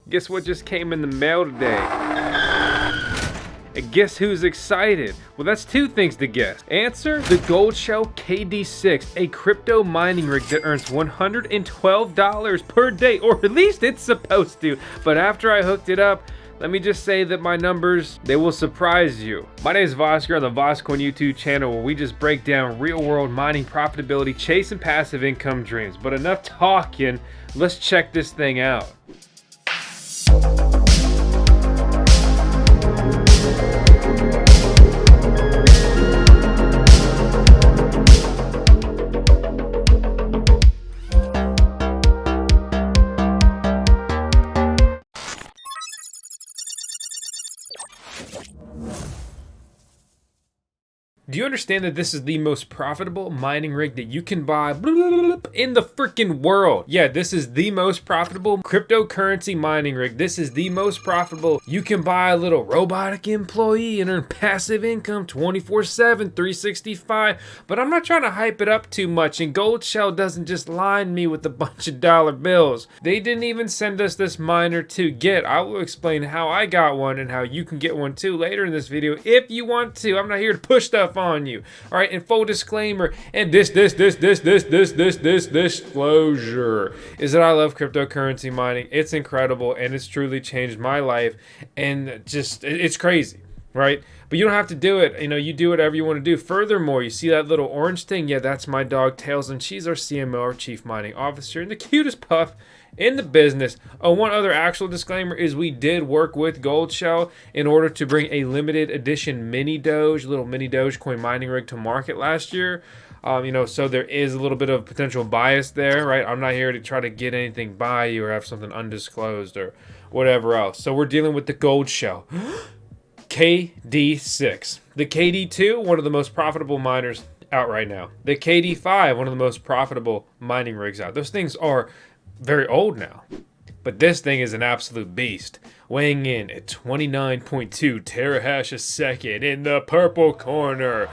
Guess what just came in the mail today? And guess who's excited? Well, that's two things to guess. Answer: the Goldshell KD6, a crypto mining rig that earns $112 per day, or at least it's supposed to. But after I hooked it up, let me just say that my numbers, they will surprise you. My name is Voskcoin on the Voskcoin YouTube channel, where we just break down real world mining profitability, chasing passive income dreams. But enough talking, let's check this thing out. Do you understand that this is the most profitable mining rig that you can buy in the freaking world? Yeah, this is the most profitable cryptocurrency mining rig. This is the most profitable. You can buy a little robotic employee and earn passive income 24/7, 365. But I'm not trying to hype it up too much, and Goldshell doesn't just line me with a bunch of dollar bills. They didn't even send us this miner to get. I will explain how I got one and how you can get one too later in this video if you want to. I'm not here to push stuff on you. All right, and full disclaimer, and this disclosure is that I love cryptocurrency mining. It's incredible, and it's truly changed my life, and just, it's crazy, right? But you don't have to do it. You know, you do whatever you want to do. Furthermore, you see that little orange thing? Yeah, that's my dog Tails, and she's our CMO, our Chief Mining Officer, and the cutest puff in the business. Oh, one other actual disclaimer is we did work with Goldshell in order to bring a limited edition little mini Dogecoin mining rig to market last year. You know, so there is a little bit of potential bias there, right? I'm not here to try to get anything by you or have something undisclosed or whatever else. So we're dealing with the Goldshell KD6. The KD2, one of the most profitable miners out right now. The KD5, one of the most profitable mining rigs out. Those things are very old now, but this thing is an absolute beast, weighing in at 29.2 terahash a second in the purple corner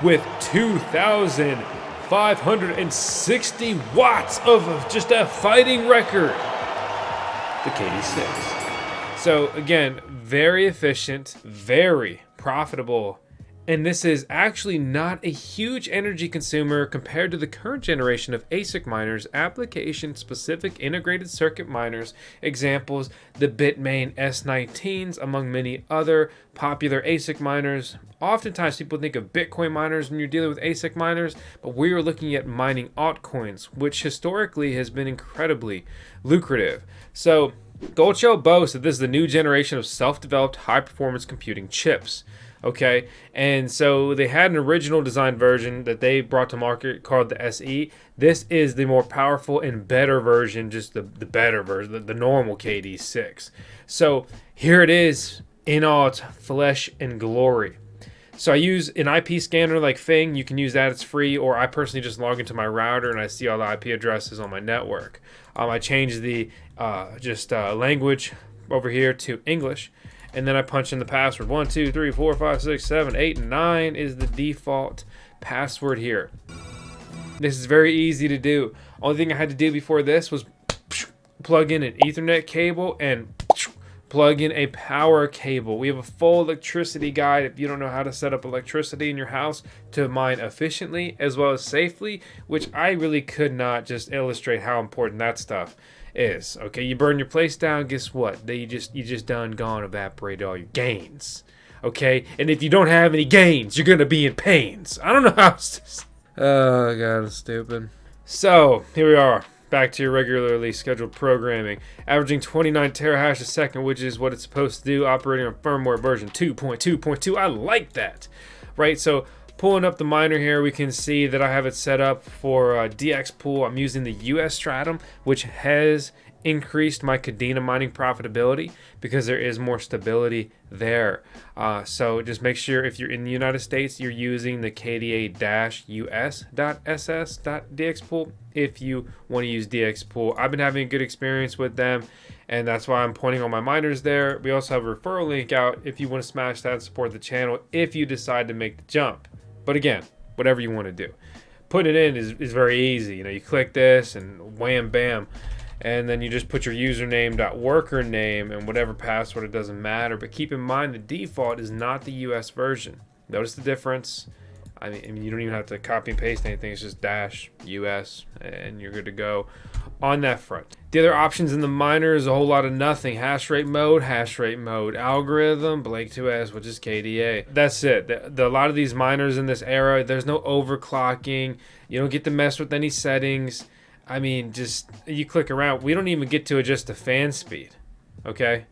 with 2,560 watts of just a fighting record. The KD6. So again, very efficient, very profitable. And this is actually not a huge energy consumer compared to the current generation of ASIC miners, application-specific integrated circuit miners. Examples, the Bitmain S19s, among many other popular ASIC miners. Oftentimes people think of Bitcoin miners when you're dealing with ASIC miners, but we are looking at mining altcoins, which historically has been incredibly lucrative. So Goldshell boasts that this is the new generation of self-developed high-performance computing chips. Okay, and so they had an original design version that they brought to market called the SE. This is the more powerful and better version, just the better version, the normal KD6. So here it is in all its flesh and glory. So I use an IP scanner like Fing. You can use that, it's free, or I personally just log into my router and I see all the IP addresses on my network. I change the language over here to English. And then I punch in the password. 1, 2, 3, 4, 5, 6, 7, 8, and 9 is the default password here. This is very easy to do. Only thing I had to do before this was plug in an Ethernet cable and plug in a power cable. We have a full electricity guide if you don't know how to set up electricity in your house to mine efficiently as well as safely, which I really could not just illustrate how important that stuff is. Okay, you burn your place down, guess what? You just done gone evaporated all your gains. Okay, and if you don't have any gains, you're gonna be in pains. I don't know how else to... Oh god, it's stupid. So here we are, back to your regularly scheduled programming, averaging 29 terahash a second, which is what it's supposed to do, operating on firmware version 2.2.2. I like that, right? So pulling up the miner here, we can see that I have it set up for DX pool. I'm using the US Stratum, which has increased my Kadena mining profitability because there is more stability there. So just make sure if you're in the United States, you're using the KDA-US.ss.dx pool if you want to use DX pool. I've been having a good experience with them, and that's why I'm pointing all my miners there. We also have a referral link out if you want to smash that and support the channel if you decide to make the jump. But again, whatever you want to do. Putting it in is very easy. You know, you click this and wham, bam. and then you just put your username, worker name, and whatever password. It doesn't matter. But keep in mind the default is not the US version. Notice the difference. I mean, you don't even have to copy and paste anything. It's just -US, and you're good to go on that front. The other options in the miner is a whole lot of nothing. Hash rate mode, algorithm, Blake2S, which is KDA. That's it. A lot of these miners in this era, there's no overclocking. You don't get to mess with any settings. I mean, just you click around. We don't even get to adjust the fan speed. Okay?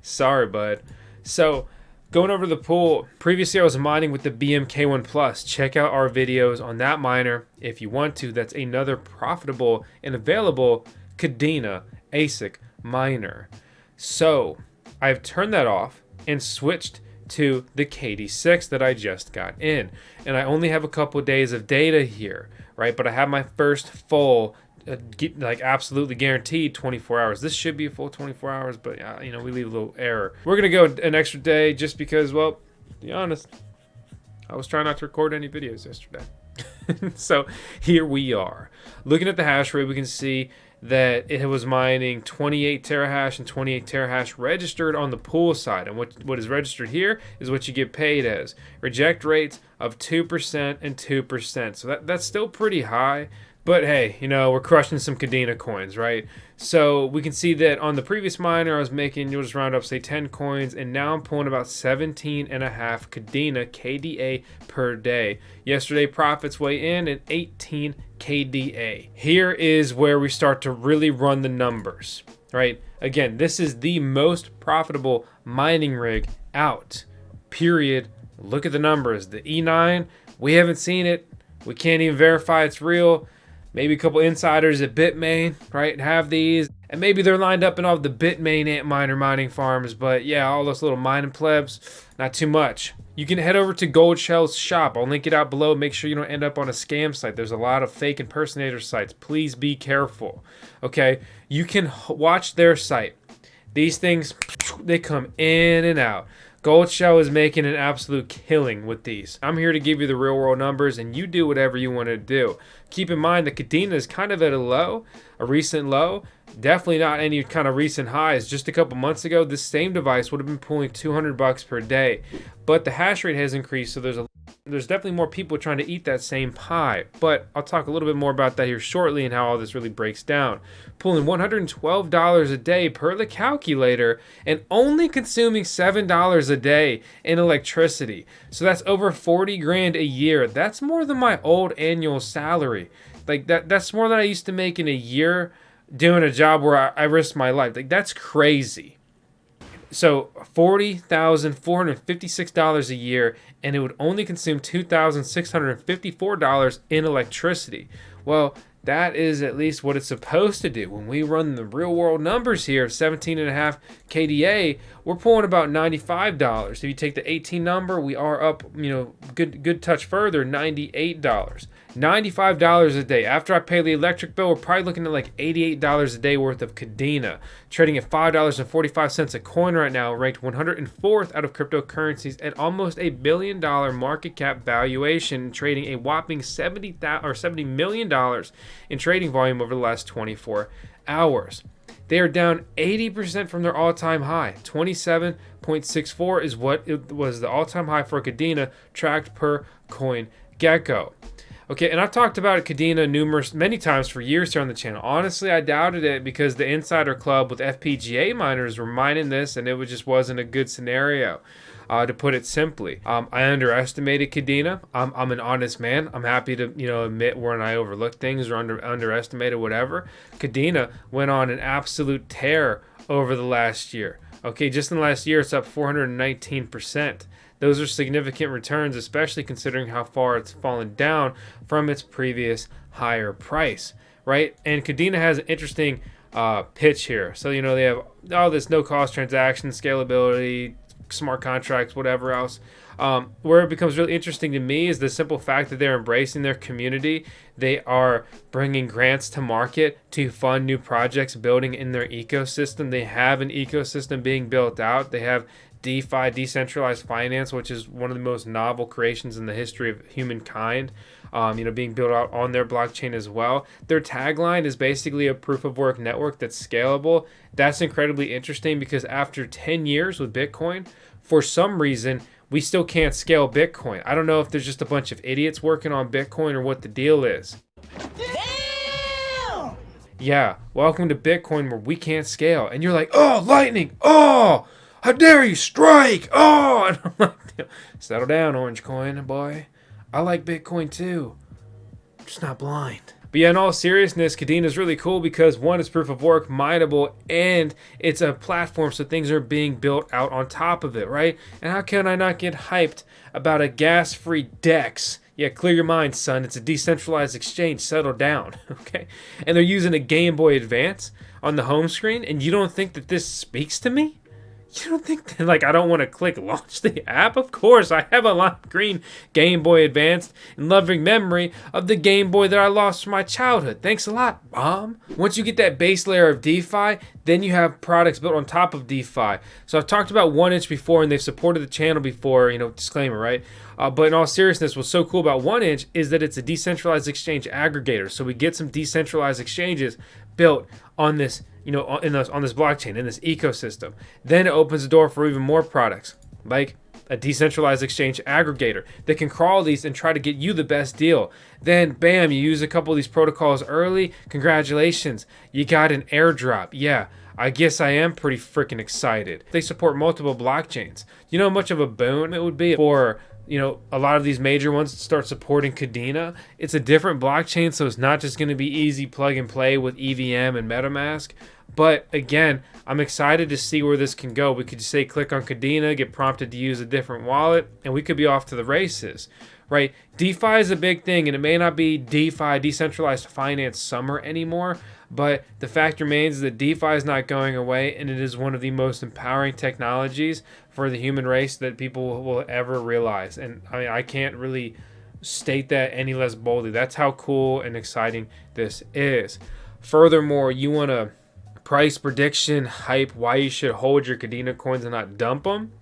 Sorry, bud. So, going over the pool, previously I was mining with the BMK1 Plus. Check out our videos on that miner if you want to. That's another profitable and available Kadena ASIC miner. So I've turned that off and switched to the KD6 that I just got in. And I only have a couple of days of data here, right? But I have my first full like absolutely guaranteed 24 hours. This should be a full 24 hours, but you know, we leave a little error. We're gonna go an extra day just because, well, to be honest, I was trying not to record any videos yesterday. So here we are. Looking at the hash rate, we can see that it was mining 28 terahash and 28 terahash registered on the pool side. And what is registered here is what you get paid as. Reject rates of 2% and 2%. So that's still pretty high. But hey, you know, we're crushing some Kadena coins, right? So we can see that on the previous miner, I was making, you'll just round up, say 10 coins, and now I'm pulling about 17 and a half Kadena KDA per day. Yesterday, profits weigh in at 18 KDA. Here is where we start to really run the numbers, right? Again, this is the most profitable mining rig out, period. Look at the numbers. The E9, we haven't seen it. We can't even verify it's real. Maybe a couple insiders at Bitmain, right, have these. And maybe they're lined up in all the Bitmain Antminer mining farms. But yeah, all those little mining plebs, not too much. You can head over to Goldshell's shop. I'll link it out below. Make sure you don't end up on a scam site. There's a lot of fake impersonator sites. Please be careful. Okay, you can watch their site. These things, they come in and out. Goldshell is making an absolute killing with these. I'm here to give you the real world numbers, and you do whatever you want to do. Keep in mind that Kadena is kind of at a recent low. Definitely not any kind of recent highs. Just a couple months ago, this same device would have been pulling $200 per day. But the hash rate has increased, so there's definitely more people trying to eat that same pie. But I'll talk a little bit more about that here shortly and how all this really breaks down. Pulling $112 a day per the calculator and only consuming $7 a day in electricity. So that's over 40 grand a year. That's more than my old annual salary. Like that's more than I used to make in a year doing a job where I risked my life. Like, that's crazy. So $40,456 a year, and it would only consume $2,654 in electricity. Well, that is at least what it's supposed to do. When we run the real world numbers here of 17.5 KDA, we're pulling about $95. If you take the 18 number, we are up, you know, good touch further, $98. $95 a day. After I pay the electric bill, we're probably looking at like $88 a day worth of Kadena. Trading at $5.45 a coin right now, ranked 104th out of cryptocurrencies at almost $1 billion market cap valuation, trading a whopping $70 million in trading volume over the last 24 hours. They are down 80% from their all-time high. 27.64 is what it was the all-time high for Kadena tracked per CoinGecko. Okay, and I've talked about Kadena many times for years here on the channel. Honestly, I doubted it because the insider club with FPGA miners were mining this, and it just wasn't a good scenario, to put it simply. I underestimated Kadena. I'm an honest man. I'm happy to admit when I overlooked things or underestimated whatever. Kadena went on an absolute tear over the last year. Okay, just in the last year, it's up 419%. Those are significant returns, especially considering how far it's fallen down from its previous higher price, right? And Kadena has an interesting pitch here. So, they have all this no-cost transaction, scalability, smart contracts, whatever else. Where it becomes really interesting to me is the simple fact that they're embracing their community. They are bringing grants to market to fund new projects, building in their ecosystem. They have an ecosystem being built out. They have DeFi, decentralized finance, which is one of the most novel creations in the history of humankind. being built out on their blockchain as well. Their tagline is basically a proof of work network that's scalable. That's incredibly interesting because after 10 years with Bitcoin, for some reason, we still can't scale Bitcoin. I don't know if there's just a bunch of idiots working on Bitcoin or what the deal is. Damn! Yeah, welcome to Bitcoin where we can't scale. And you're like, oh, lightning, oh, how dare you strike, oh. And I'm like, settle down, Orange Coin, boy. I like Bitcoin too. I'm just not blind. But yeah, in all seriousness, Kadena is really cool because one, it's proof of work, mineable, and it's a platform so things are being built out on top of it, right? And how can I not get hyped about a gas-free DEX? Yeah, clear your mind, son. It's a decentralized exchange. Settle down, okay? And they're using a Game Boy Advance on the home screen, and you don't think that this speaks to me? You don't think that, like, I don't want to click launch the app? Of course, I have a lime green Game Boy Advance in loving memory of the Game Boy that I lost from my childhood. Thanks a lot, Mom. Once you get that base layer of DeFi, then you have products built on top of DeFi. So I've talked about 1inch before, and they've supported the channel before, disclaimer, right? But in all seriousness, what's so cool about 1inch is that it's a decentralized exchange aggregator. So we get some decentralized exchanges built on this on this blockchain, in this ecosystem. Then it opens the door for even more products, like a decentralized exchange aggregator that can crawl these and try to get you the best deal. Then, bam, you use a couple of these protocols early. Congratulations, you got an airdrop. Yeah, I guess I am pretty freaking excited. They support multiple blockchains. You know how much of a boon it would be for a lot of these major ones to start supporting Kadena? It's a different blockchain, so it's not just going to be easy plug and play with EVM and MetaMask. But again, I'm excited to see where this can go. We could just say click on Kadena, get prompted to use a different wallet, and we could be off to the races, right? DeFi is a big thing, and it may not be DeFi, decentralized finance summer anymore, but the fact remains that DeFi is not going away, and it is one of the most empowering technologies for the human race that people will ever realize. And I mean, I can't really state that any less boldly. That's how cool and exciting this is. Furthermore, you want to price prediction hype why you should hold your Kadena coins and not dump them?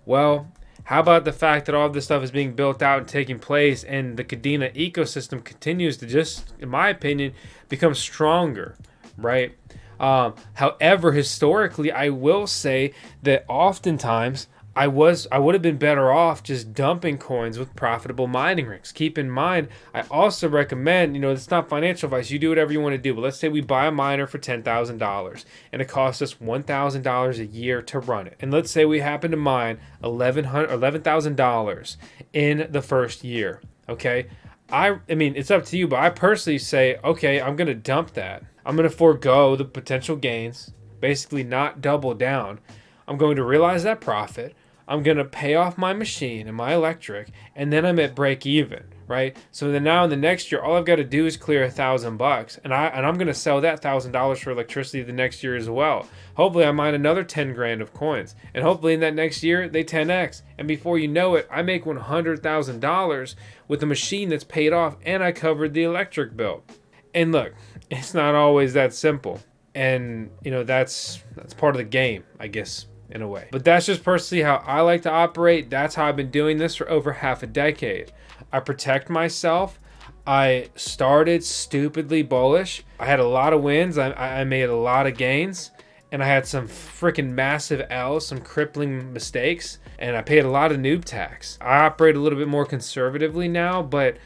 Well, how about the fact that all of this stuff is being built out and taking place, and the Kadena ecosystem continues to just, in my opinion, become stronger, right? However, historically, I will say that oftentimes I would have been better off just dumping coins with profitable mining rigs. Keep in mind, I also recommend, it's not financial advice. You do whatever you want to do. But let's say we buy a miner for $10,000 and it costs us $1,000 a year to run it. And let's say we happen to mine $11,000 in the first year. Okay. I mean, it's up to you, but I personally say, okay, I'm going to dump that. I'm going to forego the potential gains, basically not double down. I'm going to realize that profit. I'm going to pay off my machine and my electric, and then I'm at break even, right? So then now in the next year, all I've got to do is clear $1,000, and I'm going to sell that $1,000 for electricity the next year as well. Hopefully I mine another 10 grand of coins, and hopefully in that next year they 10x, and before you know it, I make $100,000 with a machine that's paid off, and I covered the electric bill. And look, it's not always that simple, and that's part of the game, I guess, in a way. But that's just personally how I like to operate. That's how I've been doing this for over half a decade. I protect myself. I started stupidly bullish. I had a lot of wins. I made a lot of gains. And I had some freaking massive L's, some crippling mistakes. And I paid a lot of noob tax. I operate a little bit more conservatively now. But,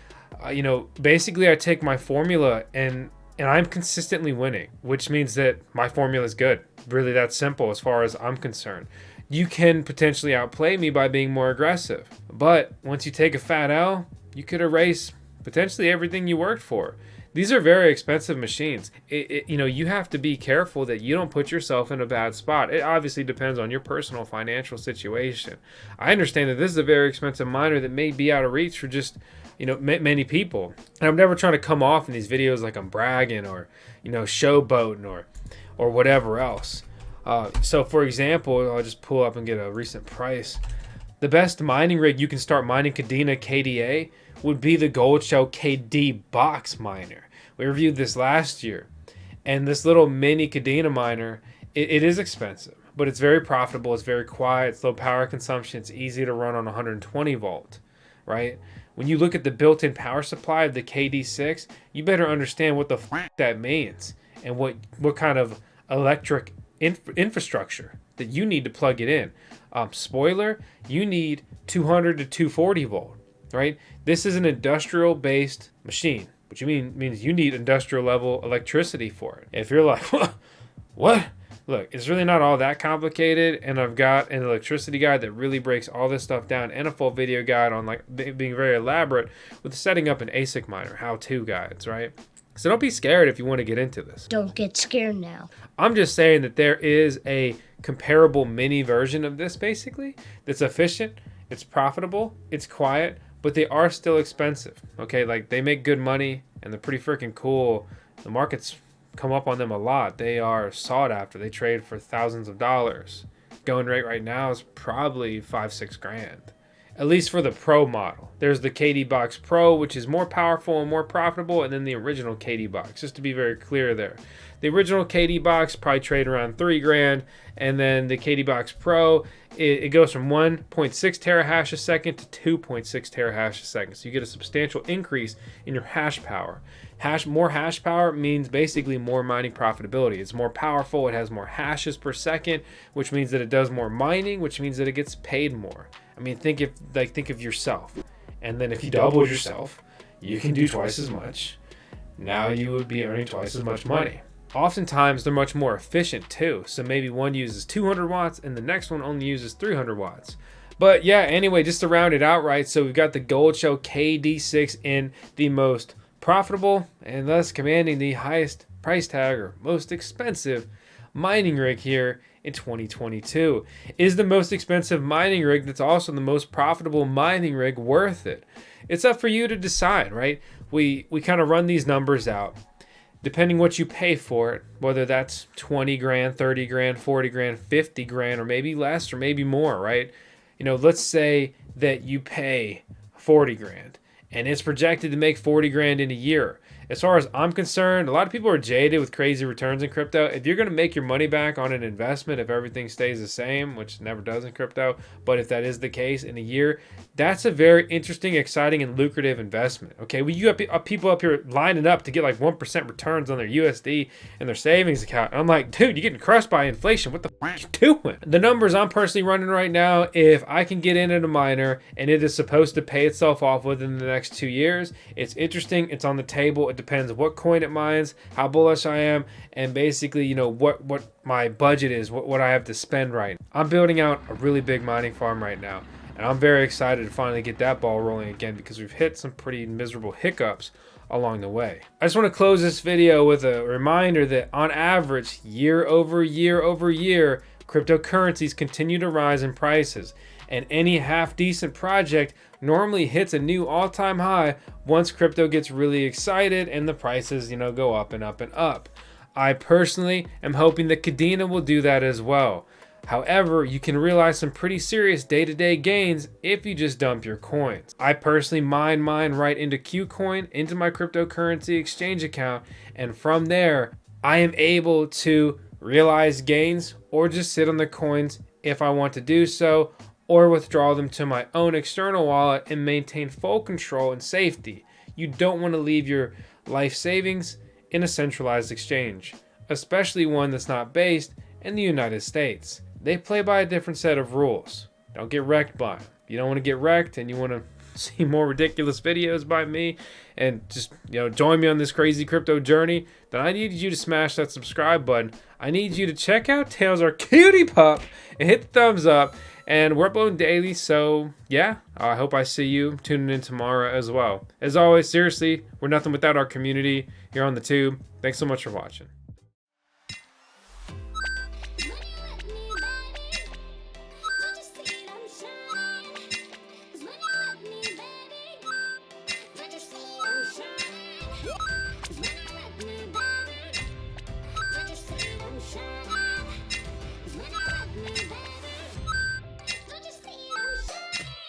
basically I take my formula and I'm consistently winning, which means that my formula is good. Really that simple as far as I'm concerned. You can potentially outplay me by being more aggressive. But once you take a fat L, you could erase potentially everything you worked for. These are very expensive machines. You have to be careful that you don't put yourself in a bad spot. It obviously depends on your personal financial situation. I understand that this is a very expensive miner that may be out of reach for just many people. And I'm never trying to come off in these videos like I'm bragging or, showboating or whatever else. So for example, I'll just pull up and get a recent price. The best mining rig you can start mining Kadena KDA would be the Goldshell KD6 miner. We reviewed this last year. And this little mini Kadena miner, it is expensive, but it's very profitable. It's very quiet. It's low power consumption. It's easy to run on 120 volt, right? when you look at the built-in power supply of the KD6, you better understand what the f that means and what kind of electric infrastructure that you need to plug it in. Spoiler, you need 200 to 240 volt, right? This is an industrial-based machine, which means you need industrial level electricity for it. If you're like, what? Look, it's really not all that complicated, and I've got an electricity guide that really breaks all this stuff down, and a full video guide on like being very elaborate with setting up an ASIC miner, how-to guides, right? So don't be scared if you want to get into this. Don't get scared now. I'm just saying that there is a comparable mini version of this basically that's efficient, it's profitable, it's quiet, but they are still expensive. Okay, like they make good money and they're pretty freaking cool. The market's come up on them a lot. They are sought after. They trade for thousands of dollars. Going rate right now is probably 5-6 grand, at least for the Pro model. There's the KD Box Pro, which is more powerful and more profitable, and then the original KD Box, just to be very clear there. The original KD Box probably trade around 3 grand, and then the KD Box Pro, it goes from 1.6 terahash a second to 2.6 terahash a second. So you get a substantial increase in your hash power. More hash power means basically more mining profitability. It's more powerful, it has more hashes per second, which means that it does more mining, which means that it gets paid more. I mean, think of yourself. And then if you double yourself, you can do twice as much. Now you would be earning twice as much money. Oftentimes they're much more efficient too. So maybe one uses 200 watts and the next one only uses 300 watts. But yeah, anyway, just to round it out, right? So we've got the Goldshell KD6 in the most profitable and thus commanding the highest price tag or most expensive mining rig here in 2022. Is the most expensive mining rig that's also the most profitable mining rig worth it? It's up for you to decide, right? We kind of run these numbers out. Depending what you pay for it, whether that's 20 grand, 30 grand, 40 grand, 50 grand, or maybe less or maybe more, right? You know, let's say that you pay 40 grand and it's projected to make 40 grand in a year. As far as I'm concerned, a lot of people are jaded with crazy returns in crypto. If you're going to make your money back on an investment, if everything stays the same, which never does in crypto, but if that is the case in a year, that's a very interesting, exciting, and lucrative investment. Okay, well, you have people up here lining up to get like 1% returns on their USD and their savings account. And I'm like, dude, you're getting crushed by inflation. What the f are you doing? The numbers I'm personally running right now, if I can get in at a miner and it is supposed to pay itself off within the next 2 years, it's interesting. It's on the table. It depends what coin it mines, how bullish I am, and basically, you know, what my budget is, what I have to spend right now. I'm building out a really big mining farm right now, and I'm very excited to finally get that ball rolling again because we've hit some pretty miserable hiccups along the way. I just want to close this video with a reminder that on average, year over year over year, cryptocurrencies continue to rise in prices, and any half decent project normally hits a new all-time high once crypto gets really excited and the prices, you know, go up and up and up. I personally am hoping that Kadena will do that as well. However, you can realize some pretty serious day-to-day gains if you just dump your coins. I personally mine right into Qcoin, into my cryptocurrency exchange account, and from there, I am able to realize gains or just sit on the coins if I want to do so, or withdraw them to my own external wallet and maintain full control and safety. You don't want to leave your life savings in a centralized exchange, especially one that's not based in the United States. They play by a different set of rules. Don't get wrecked by them. You don't want to get wrecked and you want to see more ridiculous videos by me and just, you know, join me on this crazy crypto journey, then I need you to smash that subscribe button. I need you to check out Tails, our cutie pup, and hit the thumbs up. And we're uploading daily, so yeah, I hope I see you tuning in tomorrow as well. As always, seriously, we're nothing without our community here on the tube. Thanks so much for watching.